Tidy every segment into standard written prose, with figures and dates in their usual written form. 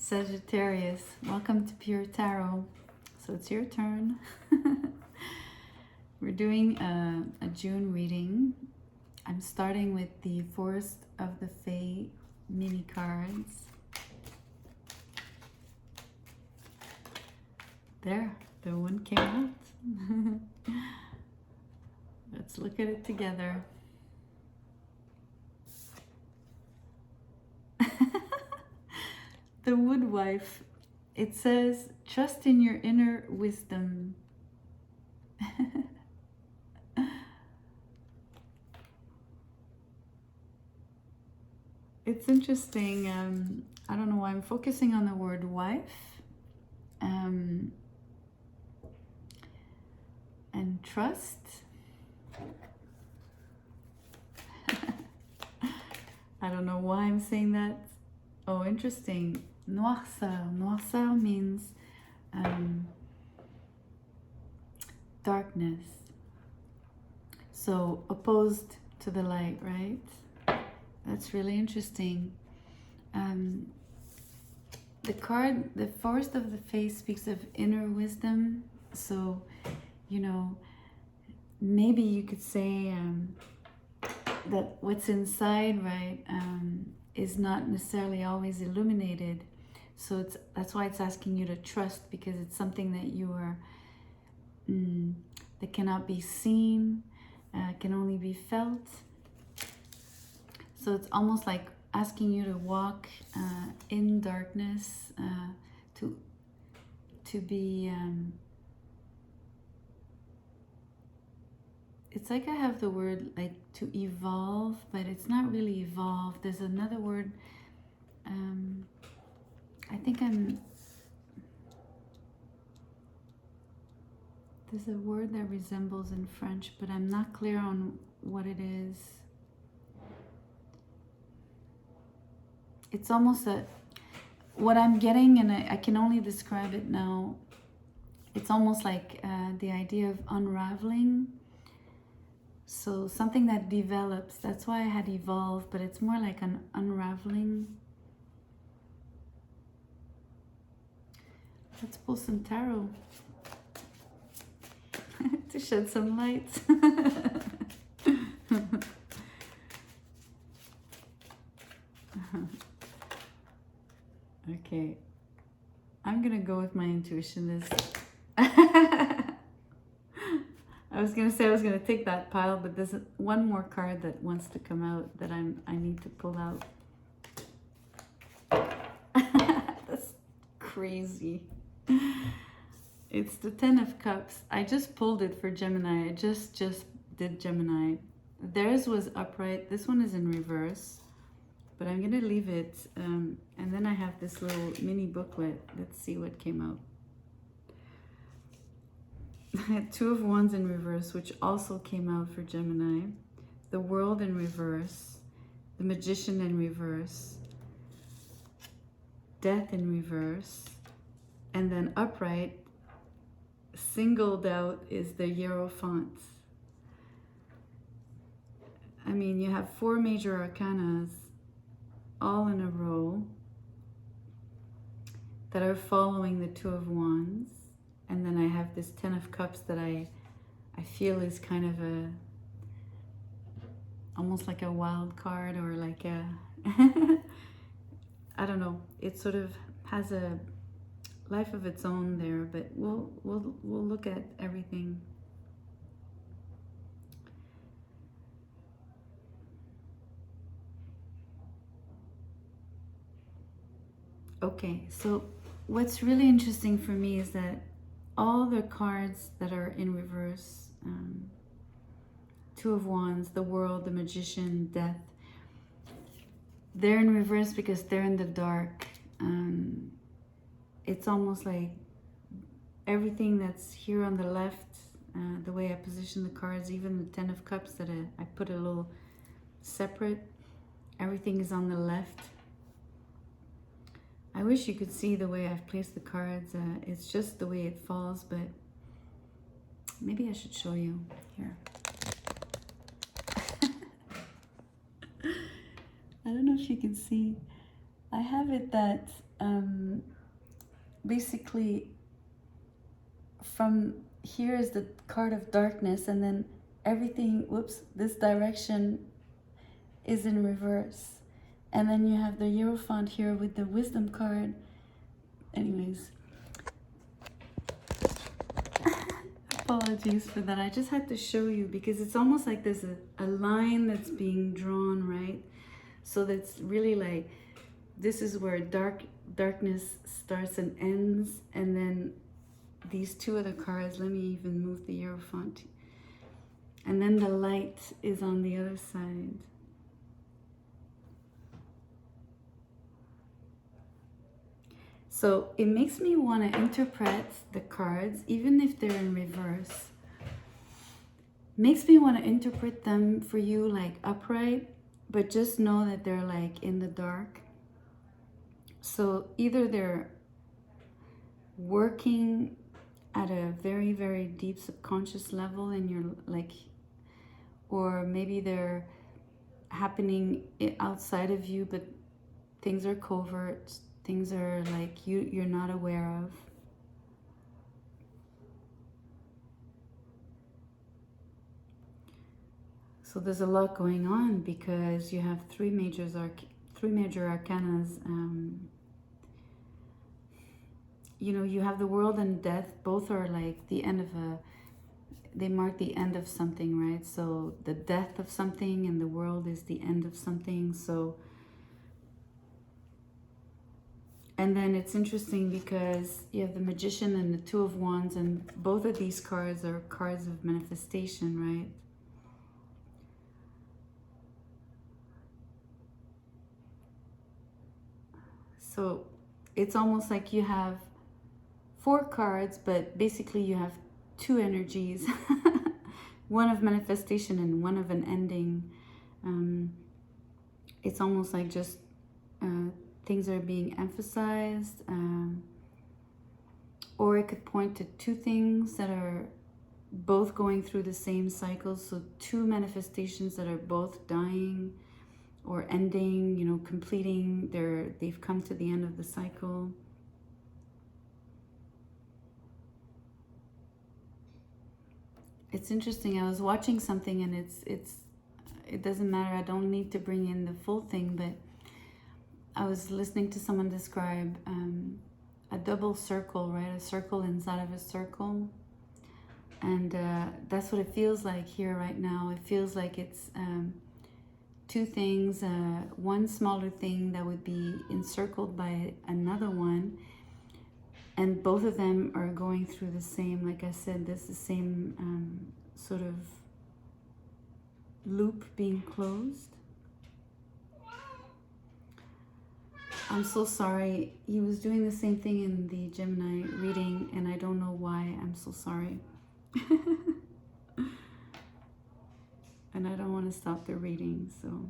Sagittarius, welcome to Pure Tarot. So it's your turn. We're doing a June reading. I'm starting with the Forest of the Fae mini cards. There, the one came out. Let's look at it together. The Woodwife, it says, trust in your inner wisdom. It's interesting. I don't know why I'm focusing on the word wife and trust. I don't know why I'm saying that. Oh, interesting. Noirceur. Noirceur means darkness. So opposed to the light, right? That's really interesting. The card, the Forest of the Fae, speaks of inner wisdom. So, you know, maybe you could say that what's inside, right, is not necessarily always illuminated. So that's why it's asking you to trust, because it's something that you are that cannot be seen, can only be felt. So it's almost like asking you to walk in darkness, to be. It's like I have the word like to evolve, but it's not really evolve. There's another word. I think there's a word that resembles in French, but I'm not clear on what it is. It's almost what I'm getting, and I can only describe it now. It's almost like the idea of unraveling. So something that develops, that's why I had evolved, but it's more like an unraveling. Let's pull some tarot to shed some light. Okay, I'm gonna go with my intuition. I was gonna say I was gonna take that pile, but there's one more card that wants to come out that I need to pull out. That's crazy. It's the Ten of Cups. I just pulled it for Gemini. I just did Gemini. Theirs was upright. This one is in reverse, but I'm gonna leave it. And then I have this little mini booklet. Let's see what came out. I had Two of Wands in reverse, which also came out for Gemini. The World in reverse. The Magician in reverse. Death in reverse. And then upright, singled out, is the Hierophant. I mean, you have 4 major arcanas all in a row that are following the Two of Wands. And then I have this Ten of Cups that I feel is kind of almost like a wild card, or like a, I don't know. It sort of has a life of its own there, but we'll look at everything. Okay, so what's really interesting for me is that all the cards that are in reverse, Two of Wands, the World, the Magician, Death, they're in reverse because they're in the dark. It's almost like everything that's here on the left, the way I position the cards, even the Ten of Cups that I put a little separate, everything is on the left. I wish you could see the way I've placed the cards. It's just the way it falls, but maybe I should show you here. I don't know if you can see. I have it that basically from here is the card of darkness, and then everything, whoops, this direction is in reverse. And then you have the Hierophant here with the wisdom card. Anyways, apologies for that. I just had to show you because it's almost like there's a line that's being drawn, right? So that's really like, this is where darkness starts and ends. And then these two other cards, let me even move the Hierophant. And then the light is on the other side. So it makes me want to interpret the cards, even if they're in reverse. Makes me want to interpret them for you like upright, but just know that they're like in the dark. So either they're working at a very, very deep subconscious level in your like, or maybe they're happening outside of you, but things are covert. Things are like you're not aware of. So there's a lot going on because you have three major arcanas. You know, you have the world and death. Both are like the end of they mark the end of something, right? So the death of something and the world is the end of something. So, and then it's interesting because you have the Magician and the Two of Wands, and both of these cards are cards of manifestation, right? So it's almost like you have 4 cards, but basically you have 2 energies, one of manifestation and one of an ending. It's almost like just things are being emphasized, or it could point to 2 things that are both going through the same cycle. So 2 manifestations that are both dying or ending, you know, completing they've come to the end of the cycle. It's interesting. I was watching something, and it doesn't matter. I don't need to bring in the full thing, but I was listening to someone describe a double circle, right? A circle inside of a circle. And that's what it feels like here right now. It feels like it's 2 things, one smaller thing that would be encircled by another one, and both of them are going through the same, like I said, this the same sort of loop being closed. I'm so sorry. He was doing the same thing in the Gemini reading, and I don't know why. I'm so sorry. And I don't want to stop the reading, so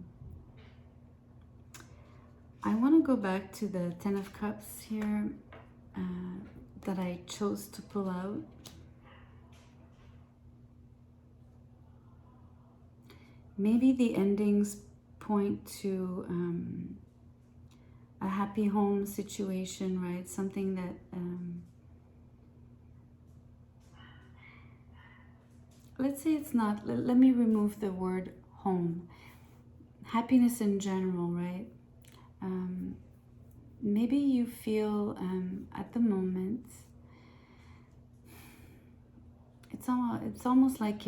I want to go back to the Ten of Cups here that I chose to pull out. Maybe the endings point to a happy home situation, right? Something that let's say it's not, let me remove the word home. Happiness in general, right? Maybe you feel at the moment, it's almost like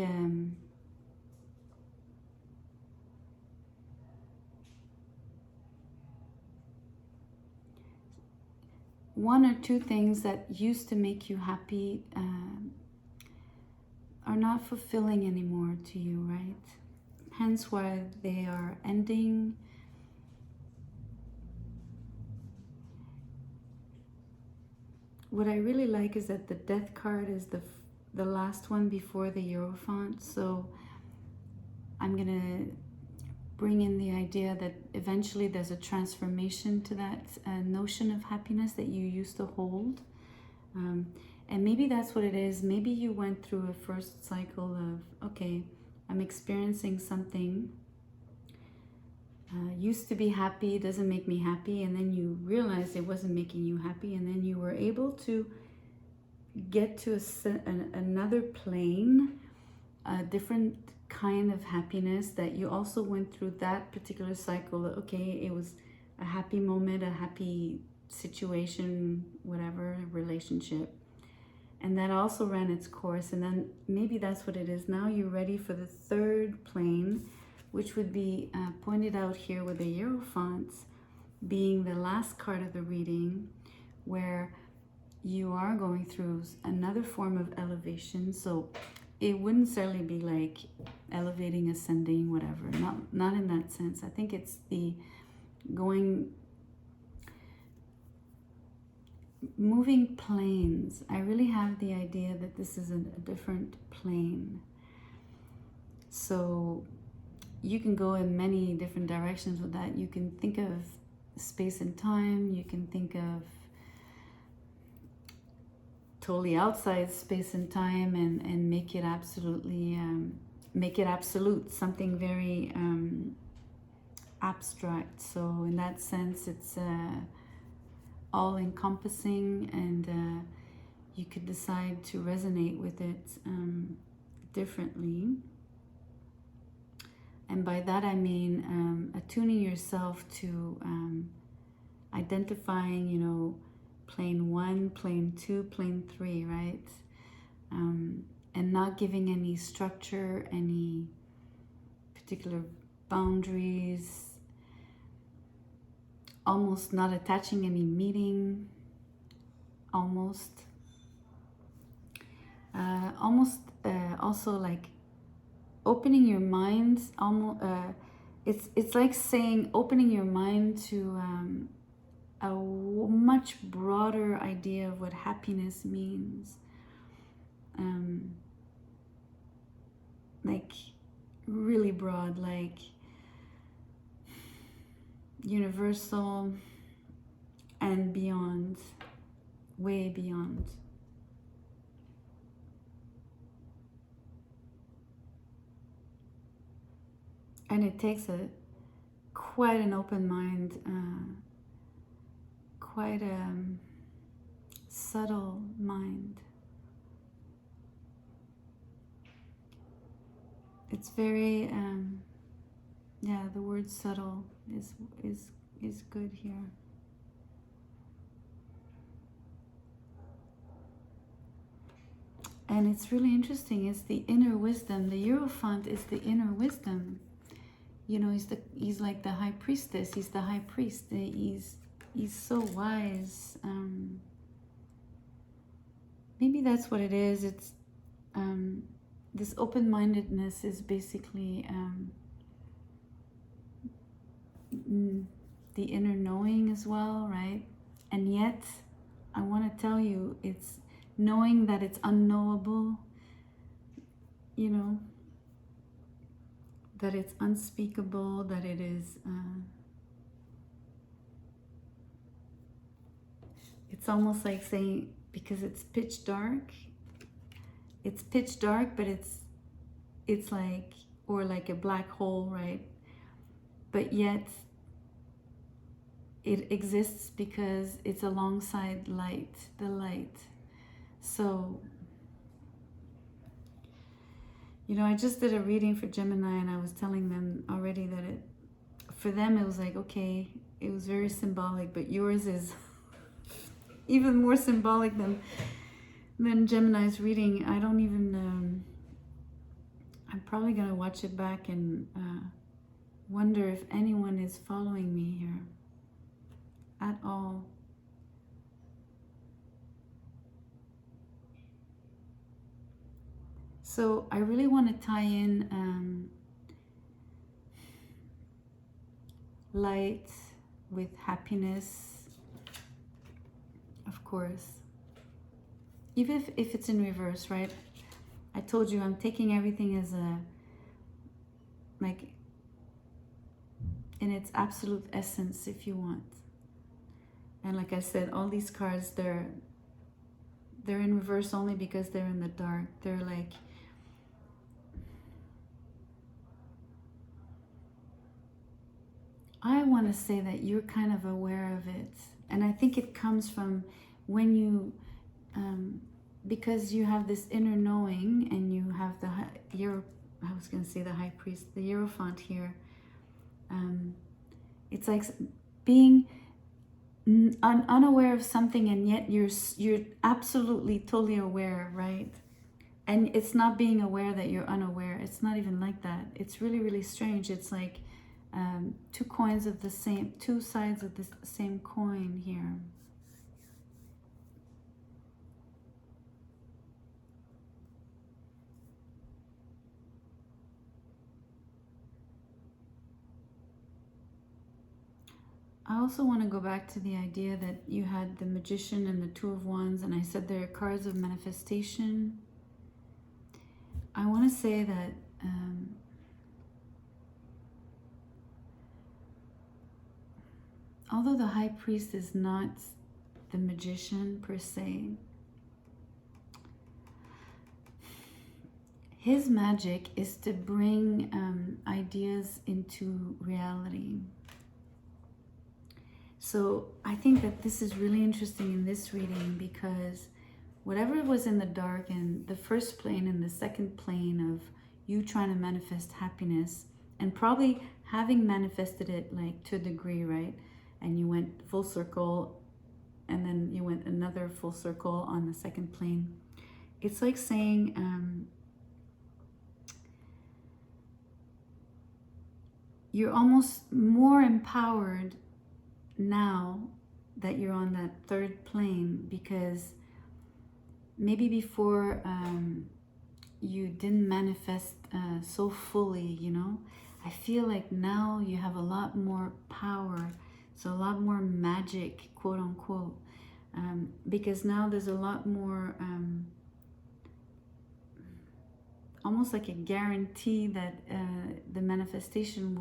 one or 2 things that used to make you happy are not fulfilling anymore to you, right? Hence why they are ending. What I really like is that the Death card is the last one before the Hierophant. So I'm gonna bring in the idea that eventually there's a transformation to that notion of happiness that you used to hold. And maybe that's what it is. Maybe you went through a first cycle of, okay, I'm experiencing something used to be happy, it doesn't make me happy, and then you realized it wasn't making you happy, and then you were able to get to another plane, a different kind of happiness, that you also went through that particular cycle. Okay, it was a happy moment, a happy situation, whatever, relationship, and that also ran its course, and then maybe that's what it is. Now you're ready for the third plane, which would be pointed out here with the Hierophants being the last card of the reading, where you are going through another form of elevation. So it wouldn't necessarily be like elevating, ascending, whatever. Not in that sense. I think it's the moving planes. I really have the idea that this is a different plane. So you can go in many different directions with that. You can think of space and time. You can think of totally outside space and time, and make it absolutely, make it absolute, something very abstract. So in that sense, it's all encompassing, and you could decide to resonate with it differently. And by that I mean attuning yourself to identifying, you know, plane 1, plane 2, plane 3, right? And not giving any structure, any particular boundaries, almost not attaching any meaning, almost also like opening your mind, almost it's like saying opening your mind to a much broader idea of what happiness means, like really broad, like universal and beyond, way beyond. And it takes quite an open mind, quite a subtle mind. It's very, yeah, the word subtle is good here. And it's really interesting. It's the inner wisdom. The Hierophant is the inner wisdom. You know, he's like the high priestess. He's the high priest. He's so wise. Maybe that's what it is. It's this open-mindedness is basically the inner knowing as well, right? And yet, I want to tell you, it's knowing that it's unknowable, you know, that it's unspeakable, that it is, it's almost like saying, because it's pitch dark, but it's like, or like a black hole, right? But yet it exists because it's alongside light, the light. So, you know, I just did a reading for Gemini, and I was telling them already that for them it was like, okay, it was very symbolic, but yours is even more symbolic than Gemini's reading. I don't even, I'm probably gonna watch it back and wonder if anyone is following me here at all. So I really want to tie in light with happiness, of course. Even if it's in reverse, right? I told you I'm taking everything as like in its absolute essence, if you want. And like I said, all these cards, they're in reverse only because they're in the dark. They're like, I want to say that you're kind of aware of it. And I think it comes from when you, because you have this inner knowing and you have I was going to say the high priest, the Hierophant here. It's like being unaware of something, and yet you're absolutely totally aware, right? And it's not being aware that you're unaware. It's not even like that. It's really, really strange. It's like two sides of the same coin here. I also want to go back to the idea that you had the Magician and the Two of Wands, and I said they're cards of manifestation. I want to say that although the High Priest is not the Magician per se, his magic is to bring ideas into reality. So I think that this is really interesting in this reading, because whatever was in the dark in the first plane and the second plane of you trying to manifest happiness, and probably having manifested it like to a degree, right? And you went full circle, and then you went another full circle on the second plane. It's like saying you're almost more empowered now that you're on that third plane, because maybe before you didn't manifest so fully, you know. I feel like now you have a lot more power, so a lot more magic, quote unquote, because now there's a lot more almost like a guarantee that the manifestation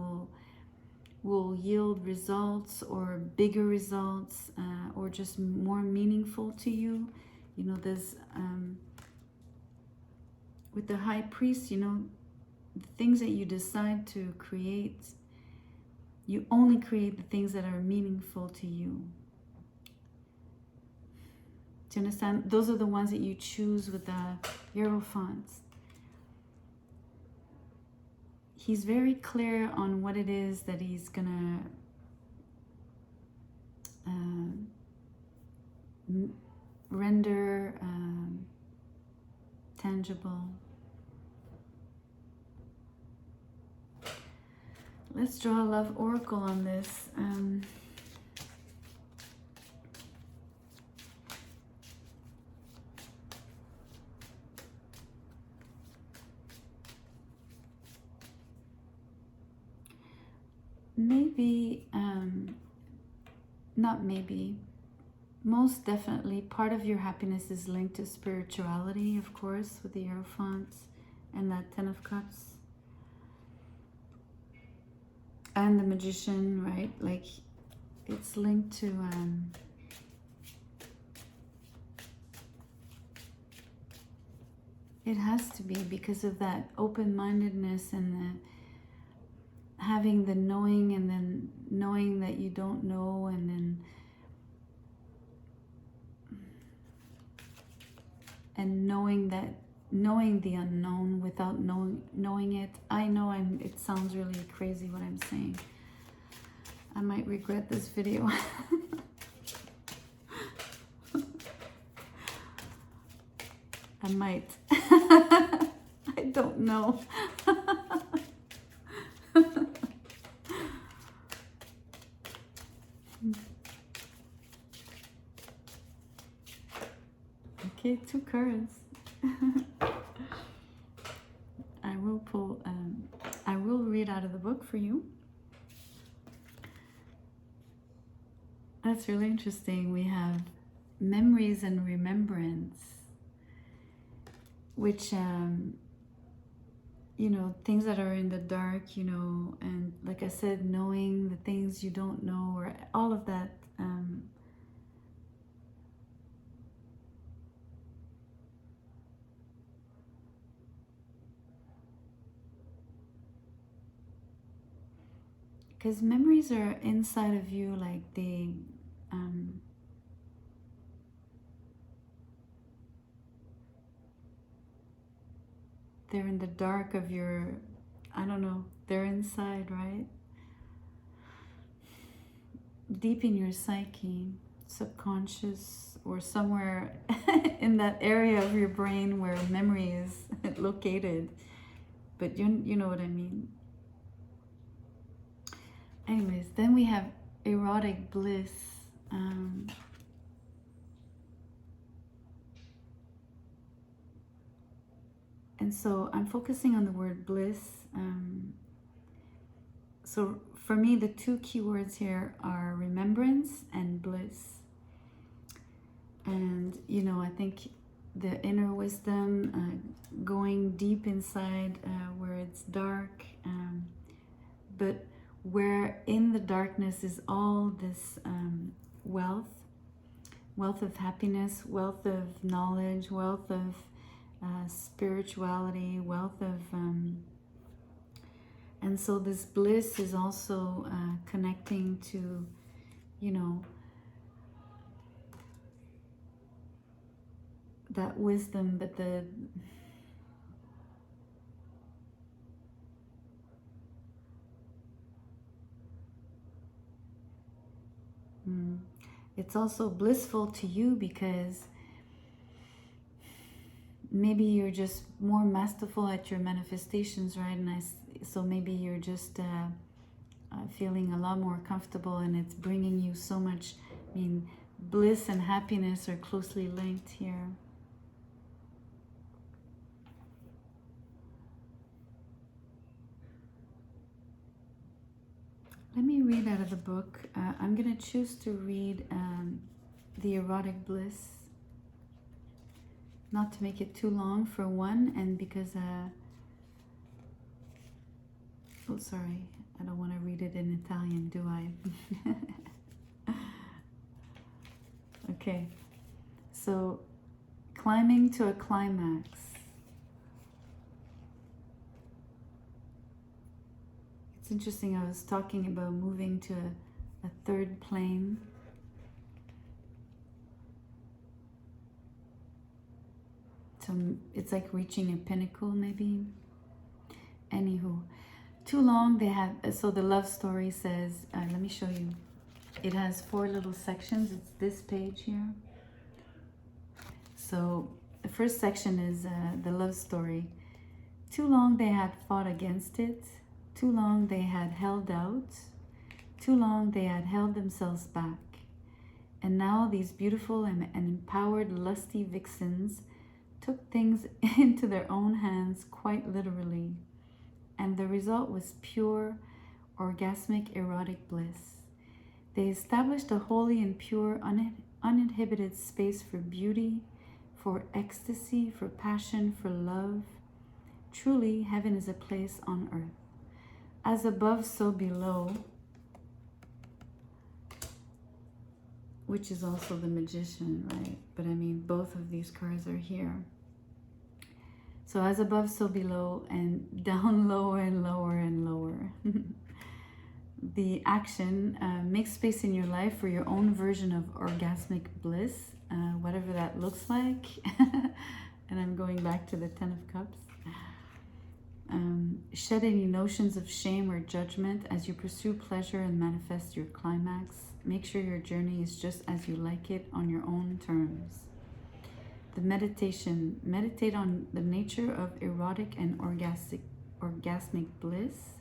will yield results, or bigger results, or just more meaningful to you. You know, there's with the High Priest, you know, the things that you decide to create, you only create the things that are meaningful to you. Do you understand? Those are the ones that you choose with the Hierophants. He's very clear on what it is that he's gonna render tangible. Let's draw a love oracle on this. Maybe, not maybe, most definitely part of your happiness is linked to spirituality, of course, with the Hierophants and that Ten of Cups. And the Magician, right? Like, it's linked to it has to be, because of that open-mindedness and the having the knowing, and then knowing that you don't know, and then knowing the unknown without knowing it. I know it sounds really crazy what I'm saying. I might regret this video. I might. I don't know. Okay, 2 cards. I will pull, I will read out of the book for you. That's really interesting. We have memories and remembrance, which, you know, things that are in the dark, you know, and like I said, knowing the things you don't know, or all of that. because memories are inside of you, like they're in the dark of your, I don't know, they're inside, right? Deep in your psyche, subconscious, or somewhere in that area of your brain where memory is located. But you know what I mean. Anyways, then we have erotic bliss. And so I'm focusing on the word bliss. So for me, the two keywords here are remembrance and bliss. And, you know, I think the inner wisdom, going deep inside where it's dark, but where in the darkness is all this wealth of happiness, wealth of knowledge, wealth of spirituality, wealth of... and so this bliss is also connecting to, you know, that wisdom, but it's also blissful to you because maybe you're just more masterful at your manifestations, right? And so maybe you're just feeling a lot more comfortable, and it's bringing you so much. I mean, bliss and happiness are closely linked here. Let me read out of the book. I'm going to choose to read The Erotic Bliss. Not to make it too long for one, and because... oh, sorry. I don't want to read it in Italian, do I? Okay. So, climbing to a climax. It's interesting, I was talking about moving to a third plane. So it's like reaching a pinnacle, maybe. Anywho, too long they have, so the love story says, let me show you. It has 4 little sections. It's this page here. So the first section is the love story. Too long they had fought against it. Too long they had held out. Too long they had held themselves back. And now these beautiful and empowered lusty vixens took things into their own hands quite literally. And the result was pure, orgasmic, erotic bliss. They established a holy and pure, uninhibited space for beauty, for ecstasy, for passion, for love. Truly, heaven is a place on earth. As above, so below, which is also the Magician, right? But I mean, both of these cards are here. So as above, so below, and down lower and lower and lower. The action, make space in your life for your own version of orgasmic bliss, whatever that looks like. And I'm going back to the 10 of Cups. Shed any notions of shame or judgment as you pursue pleasure and manifest your climax. Make sure your journey is just as you like it on your own terms. The meditation. Meditate on the nature of erotic and orgasmic bliss.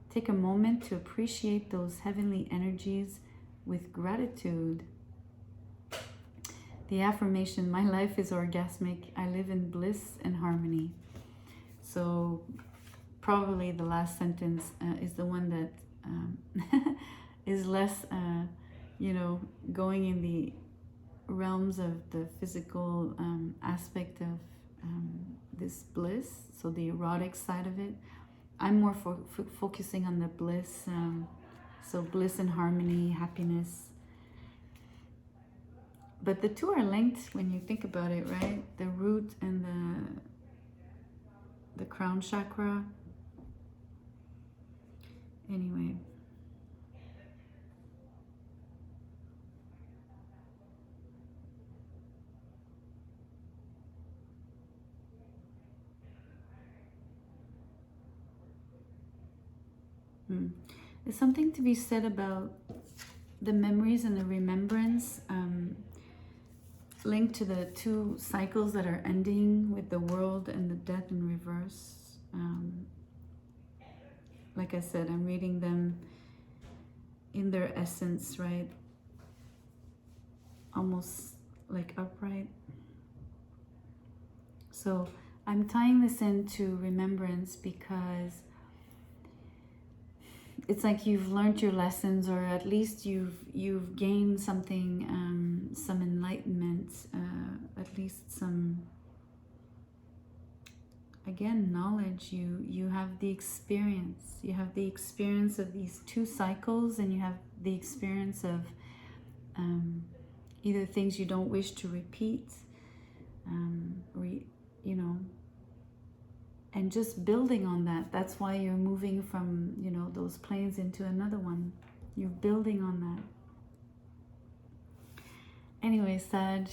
Take a moment to appreciate those heavenly energies with gratitude. The affirmation, my life is orgasmic. I live in bliss and harmony. So probably the last sentence is the one that is less, you know, going in the realms of the physical aspect of this bliss, so the erotic side of it. I'm more focusing on the bliss, so bliss and harmony, happiness. But the two are linked when you think about it, right? The root and the crown chakra. Anyway, There's something to be said about the memories and the remembrance linked to the two cycles that are ending with the world and the death in reverse. Like I said, I'm reading them in their essence, right? Almost like upright. So I'm tying this into remembrance because it's like you've learned your lessons, or at least you've gained something, some enlightenment, at least some, again, knowledge. You have the experience. You have the experience of these two cycles, and you have the experience of either things you don't wish to repeat, you know, and just building on that. That's why you're moving from, you know, those planes into another one. You're building on that. Anyway, Sag,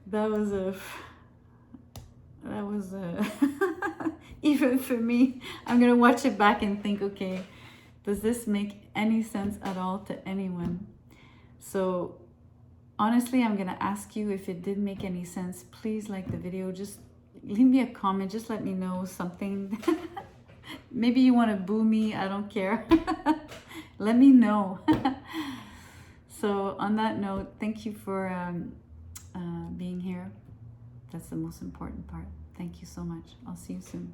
that was even for me, I'm gonna watch it back and think, okay, does this make any sense at all to anyone? So honestly, I'm gonna ask you, if it did make any sense, please like the video. Just leave me a comment. Just let me know something. Maybe you want to boo me. I don't care. Let me know. So on that note, thank you for being here. That's the most important part. Thank you so much. I'll see you soon.